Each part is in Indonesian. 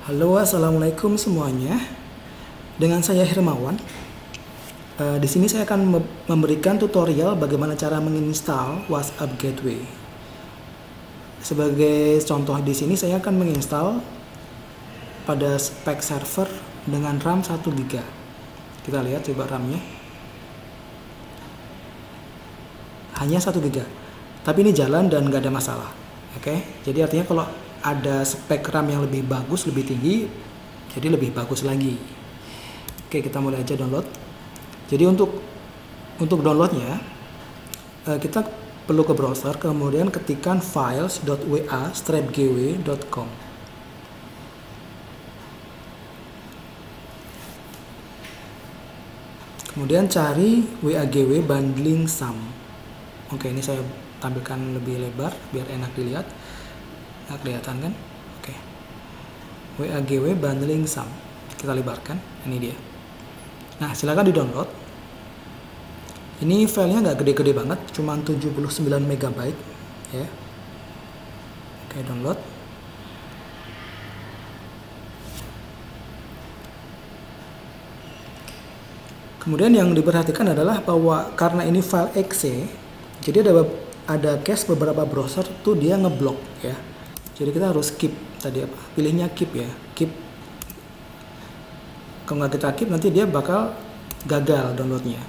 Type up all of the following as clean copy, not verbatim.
Halo, assalamualaikum semuanya. Dengan saya Hermawan. Di sini saya akan memberikan tutorial bagaimana cara menginstal WhatsApp Gateway. Sebagai contoh di sini saya akan menginstal pada spek server dengan RAM 1 GB. Kita lihat coba RAM-nya. Hanya 1 GB. Tapi ini jalan dan nggak ada masalah. Oke, jadi artinya kalau ada spek RAM yang lebih bagus, lebih tinggi, jadi lebih bagus lagi. Oke, kita mulai aja download. Jadi untuk downloadnya, kita perlu ke browser, kemudian ketikkan files.wa-gw.com. Kemudian cari WAGW bundling sum. Oke, ini saya tampilkan lebih lebar biar enak dilihat. Nah, kelihatan kan? Oke. WAGW bundling sum. Kita lebarkan. Ini dia. Nah, silakan di-download. Ini filenya nggak gede-gede banget, cuma 79 MB ya. Oke, download. Kemudian yang diperhatikan adalah bahwa karena ini file exe, jadi ada case beberapa browser tuh dia ngeblok ya. Jadi kita harus keep tadi apa? Pilihnya keep ya, keep. Kalau nggak kita keep nanti dia bakal gagal downloadnya.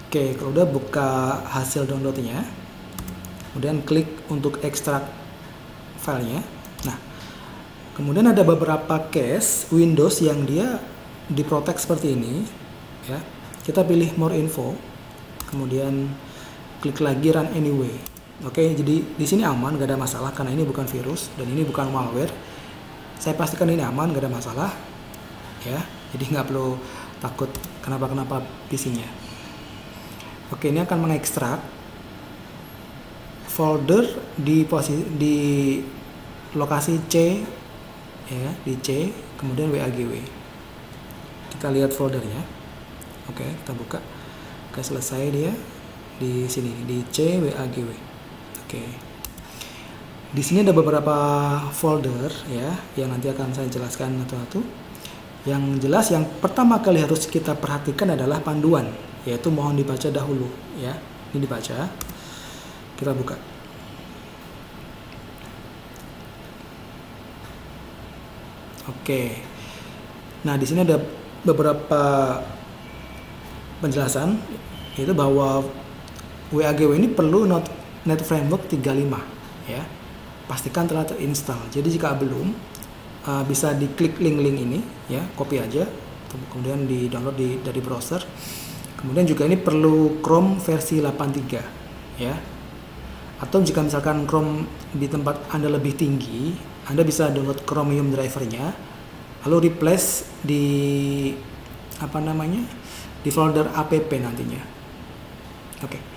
Oke, kalau udah buka hasil downloadnya, kemudian klik untuk ekstrak filenya. Nah, kemudian ada beberapa case Windows yang dia diprotect seperti ini ya. Kita pilih more info, kemudian klik lagi run anyway. Oke, jadi di sini aman, gak ada masalah karena ini bukan virus dan ini bukan malware. Saya pastikan ini aman, gak ada masalah, ya. Jadi nggak perlu takut kenapa-kenapa PC-nya. Oke, ini akan mengekstrak folder di lokasi C, ya, di C, kemudian WAGW. Kita lihat foldernya. Oke, kita buka. Oke, selesai dia di sini di C WAGW. Oke. Di sini ada beberapa folder ya yang nanti akan saya jelaskan satu-satu. Yang jelas yang pertama kali harus kita perhatikan adalah panduan, yaitu mohon dibaca dahulu ya. Ini dibaca. Kita buka. Oke. Nah, di sini ada beberapa penjelasan, yaitu bahwa WAGW ini perlu Net Framework 35 ya. Pastikan telah terinstall. Jadi jika belum, bisa diklik link-link ini ya, copy aja, kemudian di-download dari browser. Kemudian juga ini perlu Chrome versi 83 ya. Atau jika misalkan Chrome di tempat Anda lebih tinggi, Anda bisa download Chromium drivernya, lalu replace di di folder app nantinya. Oke.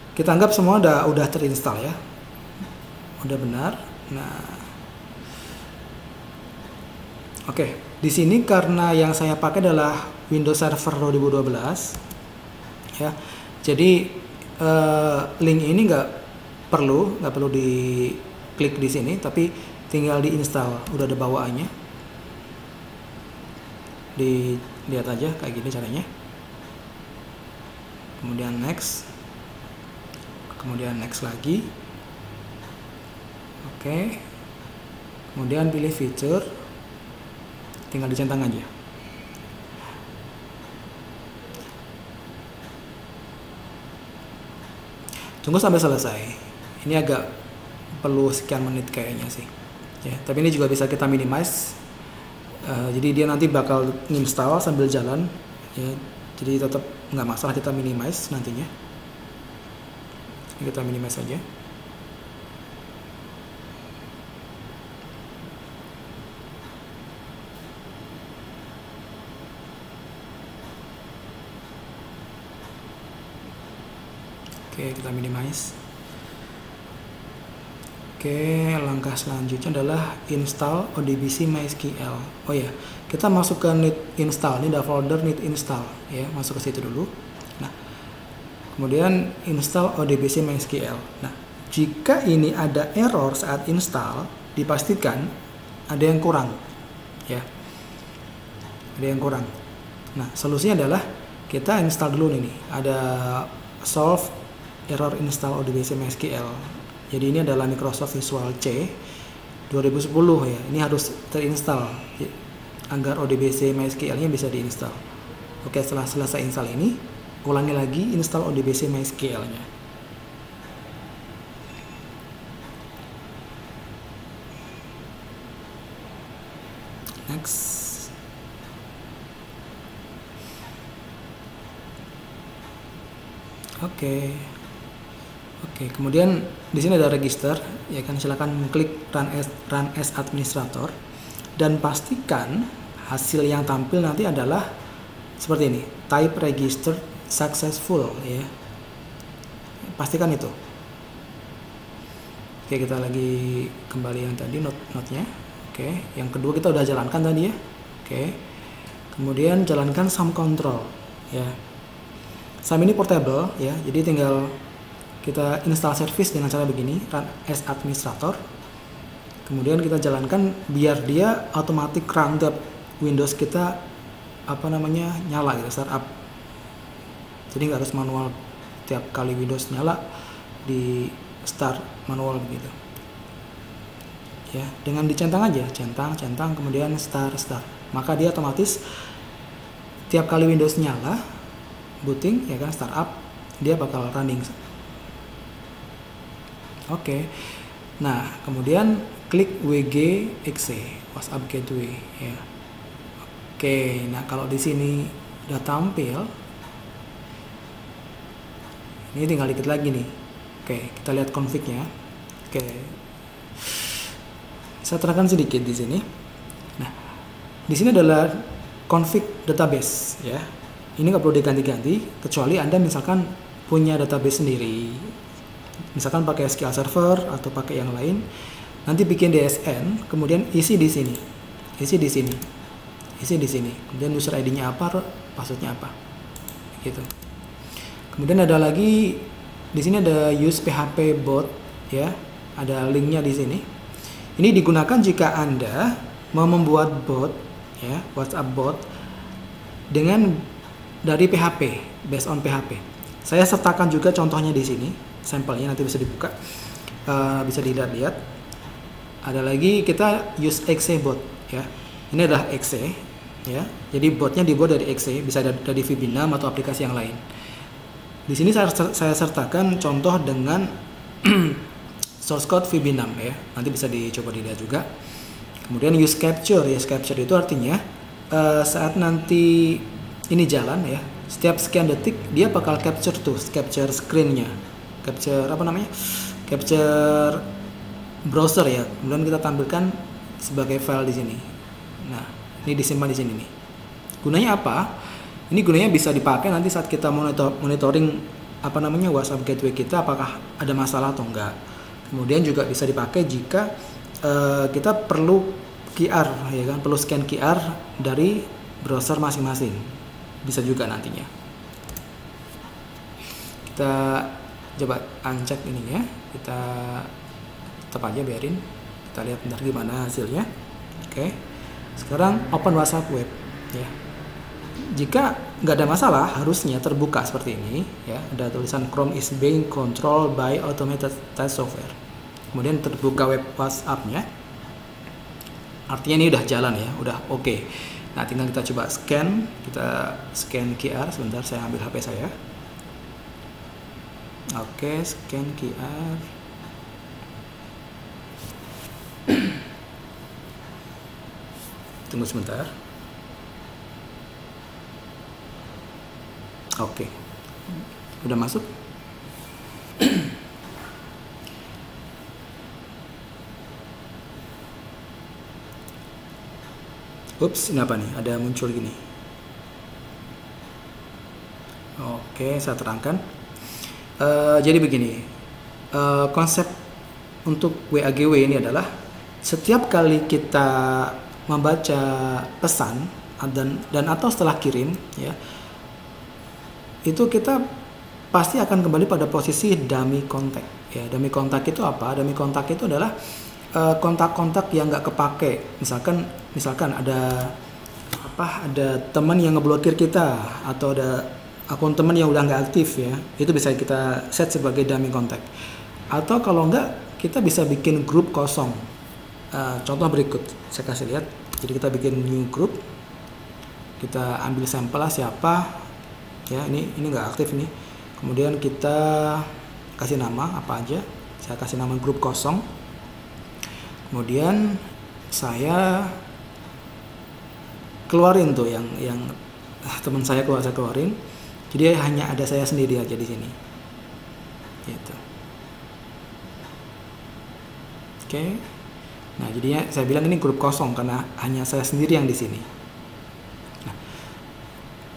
Kita anggap semua udah terinstall ya. Udah benar. Nah. Oke, di sini karena yang saya pakai adalah Windows Server 2012 ya. Jadi link ini nggak perlu diklik di sini, tapi tinggal diinstal, udah ada bawaannya. Dilihat aja kayak gini caranya. Kemudian next. Kemudian next lagi. Oke. Kemudian pilih feature. Tinggal dicentang aja. Tunggu sampai selesai. Ini agak perlu sekian menit kayaknya sih. Ya, tapi ini juga bisa kita minimize. Jadi dia nanti bakal install sambil jalan. Ya, jadi tetap nggak masalah kita minimize nantinya. Kita minimize saja. Oke, kita minimize. Oke, langkah selanjutnya adalah install ODBC MySQL. Oh ya, kita masuk ke need install. Ini ada folder need install ya, masuk ke situ dulu. Nah, kemudian install ODBC MySQL. Nah, jika ini ada error saat install, dipastikan ada yang kurang ya. Ada yang kurang. Nah, solusinya adalah kita install dulu ini. Ada solve error install ODBC MySQL. Jadi ini adalah Microsoft Visual C 2010 ya. Ini harus terinstall agar ODBC MySQL-nya bisa diinstal. Oke, setelah selesai install ini, ulangi lagi install ODBC MySQL-nya. Next. Oke, kemudian di sini ada register, ya kan, silakan klik run as administrator dan pastikan hasil yang tampil nanti adalah seperti ini, type register successful, ya. Pastikan itu. Oke, kita lagi kembali yang tadi note-nya. Oke, yang kedua kita udah jalankan tadi ya. Oke, kemudian jalankan sum control, ya. Sum ini portable ya, jadi tinggal kita install service dengan cara begini, run as administrator. Kemudian kita jalankan biar dia automatic roundup Windows kita nyala gitu, startup. Jadi nggak harus manual tiap kali Windows nyala di start manual begitu. Ya, dengan dicentang aja, centang, kemudian start. Maka dia otomatis tiap kali Windows nyala, booting ya kan, startup, dia bakal running. Oke. Nah, kemudian klik WG-exe, WhatsApp Gateway ya. Oke, nah kalau di sini udah tampil, ini tinggal dikit lagi nih. Oke, kita lihat config-nya. Oke. Saya terangkan sedikit di sini. Nah, di sini adalah config database ya. Ini nggak perlu diganti-ganti kecuali Anda misalkan punya database sendiri. Misalkan pakai SQL Server atau pakai yang lain. Nanti bikin DSN, kemudian isi di sini. Kemudian user ID-nya apa, password-nya apa. Gitu. Kemudian ada lagi di sini ada use PHP bot ya. Ada linknya di sini. Ini digunakan jika Anda mau membuat bot ya, WhatsApp bot dengan dari PHP, based on PHP. Saya sertakan juga contohnya di sini, sampelnya nanti bisa dibuka, bisa dilihat-lihat. Ada lagi kita use exe bot ya. Ini adalah exe ya. Jadi botnya dibuat dari exe, bisa dari VB6 atau aplikasi yang lain. Di sini saya sertakan contoh dengan source code VB6 ya. Nanti bisa dicoba dilihat juga. Kemudian use capture ya. Capture itu artinya saat nanti ini jalan ya, setiap sekian detik dia bakal capture capture screen-nya, capture capture browser ya. Kemudian kita tampilkan sebagai file di sini. Nah, ini disimpan di sini nih. Gunanya apa? Ini gunanya bisa dipakai nanti saat kita monitoring WhatsApp gateway kita, apakah ada masalah atau enggak. Kemudian juga bisa dipakai jika kita perlu QR ya kan, perlu scan QR dari browser masing-masing. Bisa juga nantinya. Kita coba uncheck ini ya. Kita tetap aja biarin. Kita lihat bentar gimana hasilnya. Oke. Sekarang open WhatsApp web ya. Jika nggak ada masalah, harusnya terbuka seperti ini ya. Ada tulisan Chrome is being controlled by automated test software. Kemudian terbuka web WhatsApp-nya. Artinya ini udah jalan ya, udah oke. Nah, tinggal kita coba scan, kita scan QR. Sebentar, saya ambil HP saya. Oke, scan QR. Tunggu sebentar. Oke, udah masuk. Ups, ini apa nih? Ada muncul gini. Oke, saya terangkan. Jadi begini, konsep untuk WAGW ini adalah setiap kali kita membaca pesan dan atau setelah kirim, ya, itu kita pasti akan kembali pada posisi dummy contact. Ya, dummy contact itu apa? Dummy contact itu adalah kontak-kontak yang nggak kepake. Misalkan ada teman yang ngeblokir kita, atau ada akun teman yang udah nggak aktif ya, itu bisa kita set sebagai dummy contact. Atau kalau nggak, kita bisa bikin grup kosong. Contoh berikut saya kasih lihat. Jadi kita bikin new group, kita ambil sampel lah siapa ya, ini nggak aktif nih. Kemudian kita kasih nama apa aja, saya kasih nama grup kosong. Kemudian saya keluarin tuh yang teman saya keluarin. Jadi hanya ada saya sendiri aja di sini. Gitu. Oke. Nah, jadinya saya bilang ini grup kosong karena hanya saya sendiri yang di sini. Nah,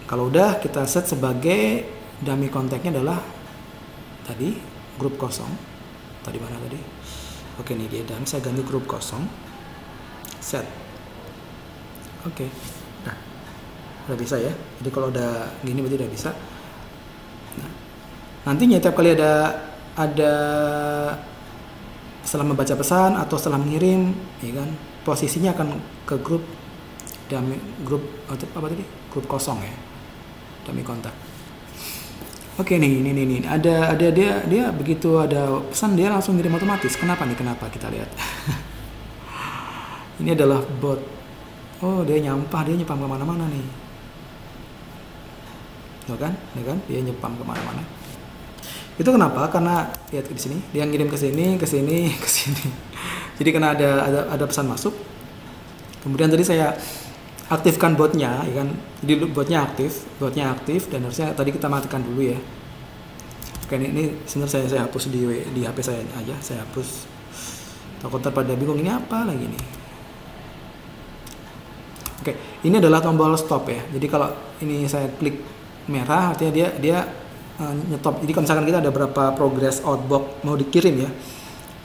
kalau udah kita set sebagai dummy kontaknya adalah tadi grup kosong. Tadi mana tadi? Oke, ini dia, dan saya ganti grup kosong. Set. Oke. Nah, udah bisa ya. Jadi kalau udah gini berarti udah bisa. Nah, nantinya tiap kali ada setelah membaca pesan atau setelah mengirim, ya kan, posisinya akan ke grup grup kosong ya, dummy kontak. Oke, nih ada dia begitu ada pesan dia langsung ngirim otomatis. Kenapa kita lihat. Ini adalah bot. Oh, dia nyepam kemana-mana nih. Tuh kan, dia nyepam kemana-mana. Itu kenapa? Karena lihat di sini, dia ngirim ke sini. Jadi karena ada pesan masuk. Kemudian tadi saya aktifkan botnya, ya kan? Jadi botnya aktif dan harusnya tadi kita matikan dulu ya. Oke, ini sebenarnya saya hapus di HP saya aja, saya hapus. Takut pada bingung ini apa lagi nih. Oke, ini adalah tombol stop ya. Jadi kalau ini saya klik merah, artinya dia nyetop. Jadi kalau misalkan kita ada berapa progress outbox mau dikirim ya,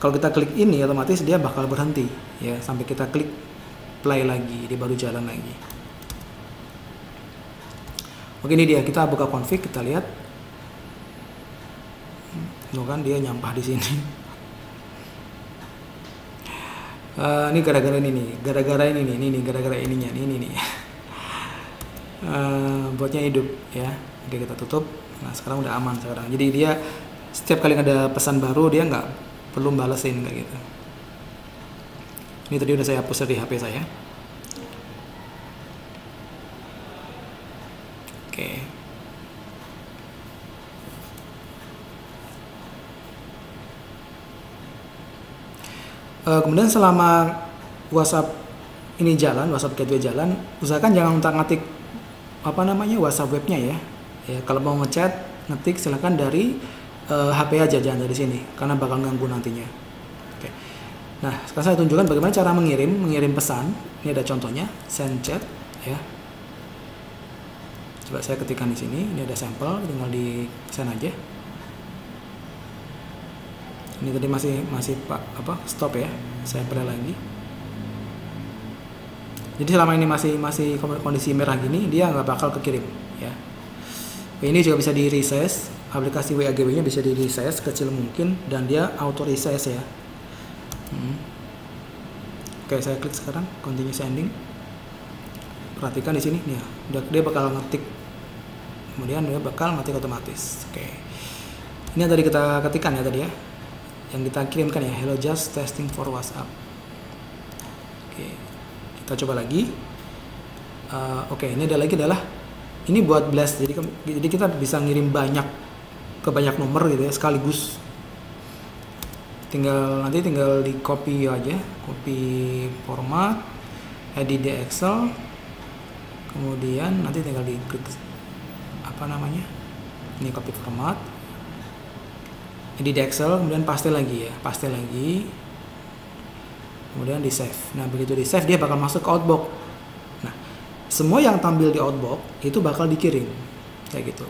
kalau kita klik ini otomatis dia bakal berhenti ya sampai kita klik play lagi, dia baru jalan lagi. Oke, ini dia, kita buka config, kita lihat. Tuh kan dia nyampah di sini. Ini gara-gara ini nih, gara-gara ininya, ini nih. Botnya hidup ya. Oke, kita tutup. Nah, sekarang udah aman sekarang. Jadi dia setiap kali ada pesan baru dia nggak perlu balesin kayak gitu. Ini tadi udah saya hapus dari HP saya. Oke. Kemudian selama WhatsApp ini jalan, WhatsApp gateway jalan, usahakan jangan utak-atik WhatsApp webnya ya. Ya, kalau mau ngechat, ngetik silakan dari HP aja, jangan dari sini, karena bakal ganggu nantinya. Oke. Nah, sekarang saya tunjukkan bagaimana cara mengirim pesan. Ini ada contohnya, send chat, ya. Coba saya ketikkan di sini. Ini ada sampel, tinggal di send aja. Ini tadi masih stop ya. Saya play lagi. Jadi selama ini masih kondisi merah gini, dia nggak bakal kekirim, ya. Ini juga bisa di resize, aplikasi WAGB nya bisa di resize kecil mungkin, dan dia auto resize ya. Oke, saya klik sekarang continue sending. Perhatikan di sini nih, dia bakal ngetik, kemudian dia bakal ngetik otomatis. Oke, ini yang tadi kita ketikkan ya tadi ya, yang kita kirimkan ya, hello just testing for WhatsApp. Oke, kita coba lagi. Oke, ini adalah ini buat blast, jadi kita bisa ngirim ke banyak nomor gitu ya sekaligus. Nanti tinggal di copy aja, copy format, edit di Excel, kemudian nanti tinggal di klik ini copy format, edit di Excel, kemudian paste lagi, kemudian di save. Nah, begitu di save dia bakal masuk ke Outbox. Semua yang tampil di Outbox itu bakal dikirim kayak gitu.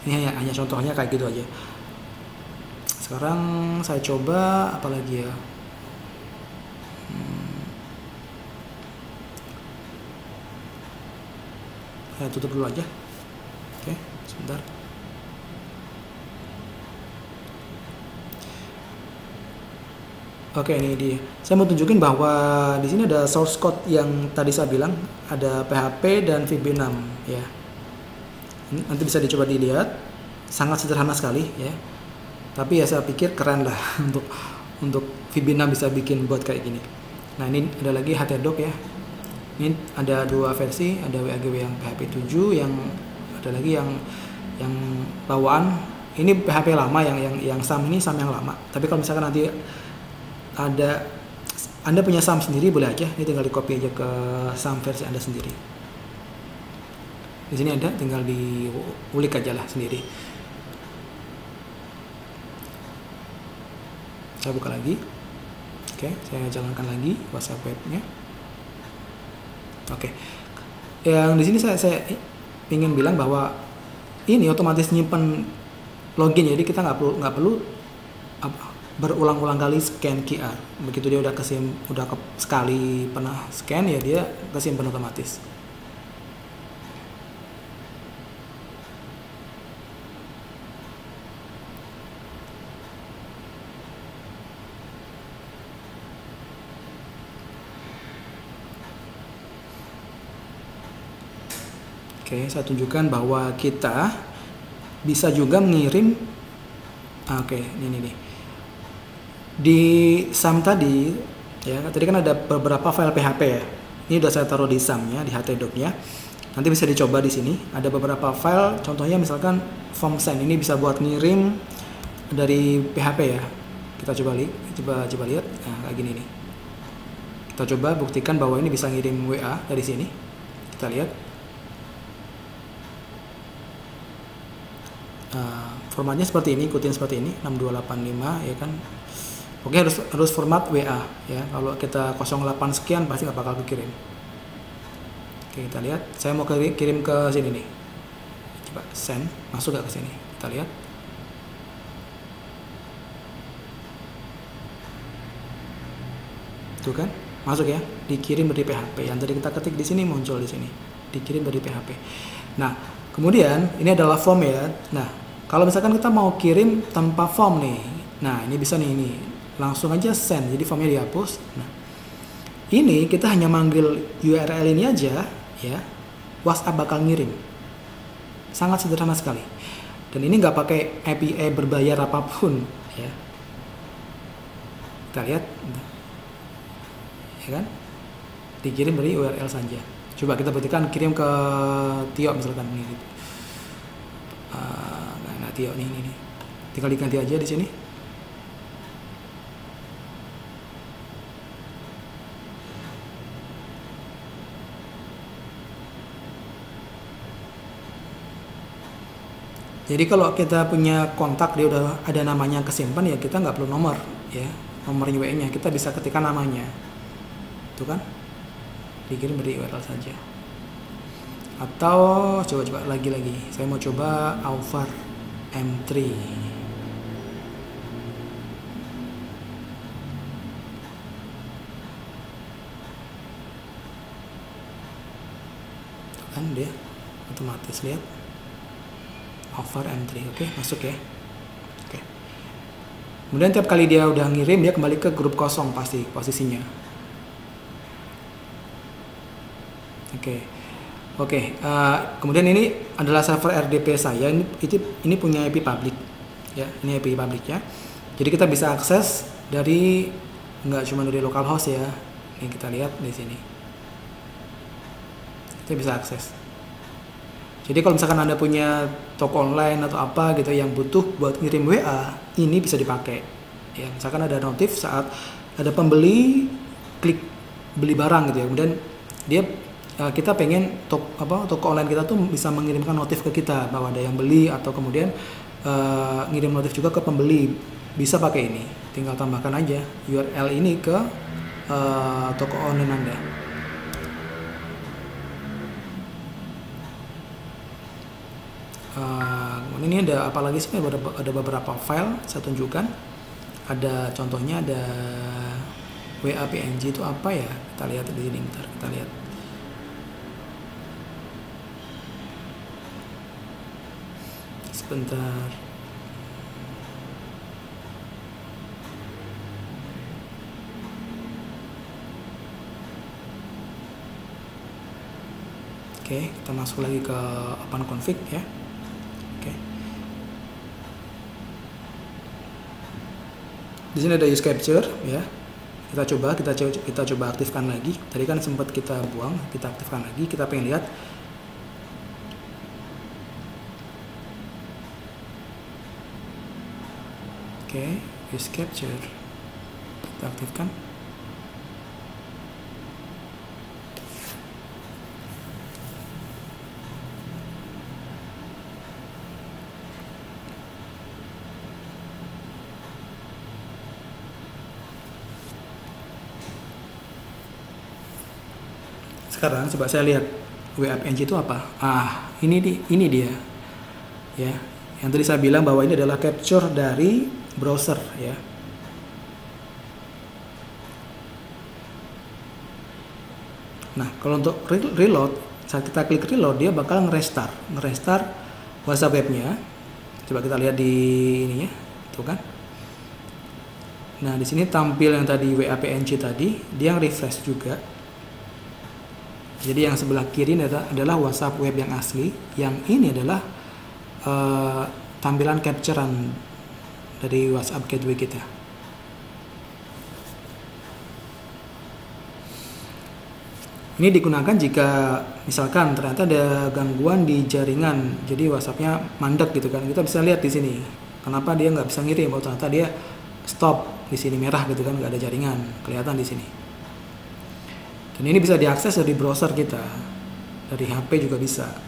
Ini hanya contohnya kayak gitu aja. Sekarang saya coba apalagi ya. Saya tutup dulu aja. Oke, sebentar. Oke, ini dia. Saya mau tunjukin bahwa di sini ada source code yang tadi saya bilang, ada PHP dan VB6 ya. Nanti bisa dicoba dilihat. Sangat sederhana sekali ya. Tapi ya saya pikir keren lah untuk VB6 bisa bikin buat kayak gini. Nah, ini ada lagi htdoc ya. Ini ada dua versi, ada WAGW yang PHP 7, yang ada lagi yang bawaan. Ini PHP lama, yang SAM ini SAM yang lama. Tapi kalau misalkan nanti Anda punya SAM sendiri, boleh aja. Ini tinggal di copy aja ke SAM versi Anda sendiri. Di sini ada, tinggal diulik aja lah sendiri. Saya buka lagi. Oke, saya jalankan lagi WhatsApp webnya. Oke, yang di sini saya ingin bilang bahwa ini otomatis nyimpen login, jadi kita nggak perlu berulang-ulang kali scan QR. Begitu dia udah sekali pernah scan, ya dia kesimpan otomatis. Oke, saya tunjukkan bahwa kita bisa juga mengirim. Oke, ini nih. Di SAM tadi, ya, tadi kan ada beberapa file PHP ya. Ini udah saya taruh di SAM-nya, di htdoc-nya. Nanti bisa dicoba di sini. Ada beberapa file, contohnya misalkan form send, ini bisa buat ngirim dari PHP ya. Kita coba lihat. Nah, kayak gini nih. Kita coba buktikan bahwa ini bisa ngirim WA dari sini. Kita lihat. Formatnya seperti ini, ikutin seperti ini, 6285 ya kan. Oke, harus format WA ya. Kalau kita 08 sekian pasti nggak bakal dikirim. Oke, kita lihat. Saya mau kirim ke sini nih. Coba send, masuk nggak ke sini? Kita lihat. Tuh kan, masuk ya. Dikirim dari PHP. Yang tadi kita ketik di sini muncul di sini. Dikirim dari PHP. Nah, kemudian ini adalah form ya. Nah, kalau misalkan kita mau kirim tanpa form nih, nah ini bisa nih, ini langsung aja send, jadi formnya dihapus. Nah, ini kita hanya manggil URL ini aja ya, WhatsApp bakal ngirim. Sangat sederhana sekali. Dan ini nggak pakai API berbayar apapun ya. Kita lihat, ya kan? Dikirim dari URL saja. Coba kita buktikan, kirim ke Tio misalkan ini. Nah, Tio nih. Tinggal diganti aja di sini. Jadi kalau kita punya kontak, dia udah ada namanya kesimpan, ya kita nggak perlu nomor ya, nomor WA-nya kita bisa ketikkan namanya, tuh kan, dikirim dari URL saja. Atau coba lagi, saya mau coba Aufar M3. Tuh kan dia otomatis, lihat. Over M3, oke, masuk ya. Oke. Kemudian tiap kali dia udah ngirim, dia kembali ke grup kosong pasti posisinya. Oke. Kemudian ini adalah server RDP saya. Ini punya IP public, ya. Ini IP publicnya. Jadi kita bisa akses dari, nggak cuma dari localhost ya. Ini kita lihat di sini. Kita bisa akses. Jadi kalau misalkan Anda punya toko online atau apa gitu yang butuh buat ngirim WA, ini bisa dipakai. Ya, misalkan ada notif saat ada pembeli klik beli barang gitu ya. Kemudian kita pengen toko online kita tuh bisa mengirimkan notif ke kita bahwa ada yang beli, atau kemudian ngirim notif juga ke pembeli. Bisa pakai ini. Tinggal tambahkan aja URL ini ke toko online Anda. Ini ada apa lagi sih? Ada beberapa file saya tunjukkan. Ada contohnya, ada WA PNG itu apa ya? Kita lihat di sini, bentar kita lihat. Sebentar. Oke, kita masuk lagi ke open config ya. Oke. Di sini ada use capture ya. Kita coba aktifkan lagi. Tadi kan sempat kita buang, kita aktifkan lagi. Kita pengen lihat. Oke, use capture. Kita aktifkan. Sekarang coba saya lihat WebAppNG itu apa. Ini dia ya, yang tadi saya bilang bahwa ini adalah capture dari browser ya. Nah, kalau untuk reload, saat kita klik reload dia bakal ngerestart WhatsApp webnya. Coba kita lihat di ini ya, tuh kan. Nah, di sini tampil yang tadi WebAppNG tadi, dia refresh juga. Jadi yang sebelah kiri ini adalah WhatsApp web yang asli, yang ini adalah tampilan capturean dari WhatsApp gateway kita. Ini digunakan jika misalkan ternyata ada gangguan di jaringan, jadi WhatsAppnya mandek gitu kan. Kita bisa lihat di sini, kenapa dia nggak bisa ngirim? Oh, ternyata dia stop di sini merah gitu kan, nggak ada jaringan, kelihatan di sini. Dan ini bisa diakses dari browser kita, dari HP juga bisa.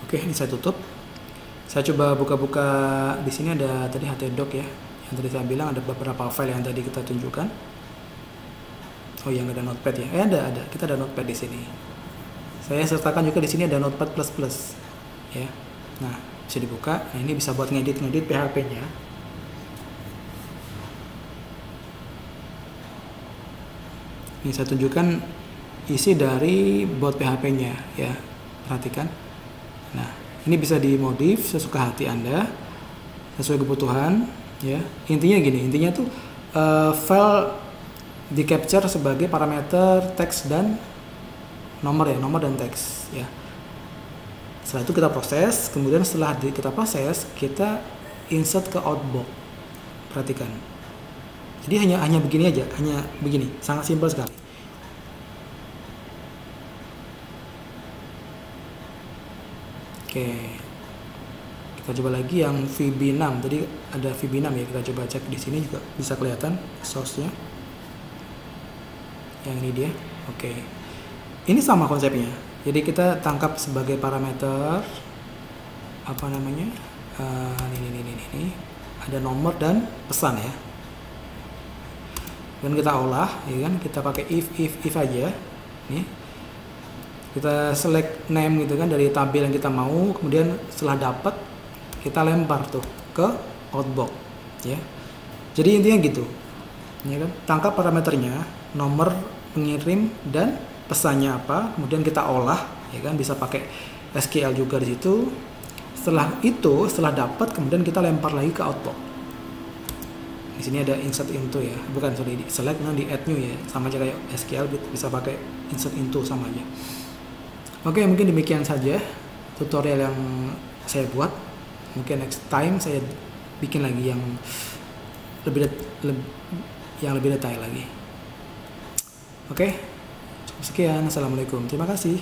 Oke, ini saya tutup. Saya coba buka-buka di sini, ada tadi htdoc ya. Yang tadi saya bilang ada beberapa file yang tadi kita tunjukkan. Oh, yang ada notepad ya. Ada. Kita ada notepad di sini. Saya sertakan juga di sini ada notepad++ ya. Nah, bisa dibuka. Nah, ini bisa buat ngedit PHP-nya. Ini saya tunjukkan isi dari bot PHP-nya ya. Perhatikan. Nah, ini bisa dimodif sesuka hati Anda, sesuai kebutuhan ya. Intinya gini, intinya tuh file di capture sebagai parameter teks dan nomor ya, nomor dan teks ya. Setelah itu kita proses, kemudian setelah kita proses, kita insert ke outbox. Perhatikan. Jadi hanya begini aja, hanya begini, sangat simpel sekali. Oke, kita coba lagi yang VB6. Tadi ada VB6 ya, kita coba cek di sini juga bisa kelihatan source-nya. Yang ini dia. Oke, ini sama konsepnya. Jadi kita tangkap sebagai parameter apa namanya? Ini ada nomor dan pesan ya. Dan kita olah, ya kan? Kita pakai if aja. Nih. Kita select name gitu kan dari tabel yang kita mau, kemudian setelah dapat kita lempar tuh ke outbox ya. Jadi intinya gitu ya kan, tangkap parameternya, nomor pengirim dan pesannya apa, kemudian kita olah ya kan, bisa pakai SQL juga di situ. Setelah itu, setelah dapat, kemudian kita lempar lagi ke outbox. Di sini ada insert into ya, bukan sorry, select nanti add new ya, sama aja kayak SQL, bisa pakai insert into, sama aja. Oke, mungkin demikian saja tutorial yang saya buat. Mungkin next time saya bikin lagi yang lebih detail lagi. Oke, cukup sekian. Assalamualaikum. Terima kasih.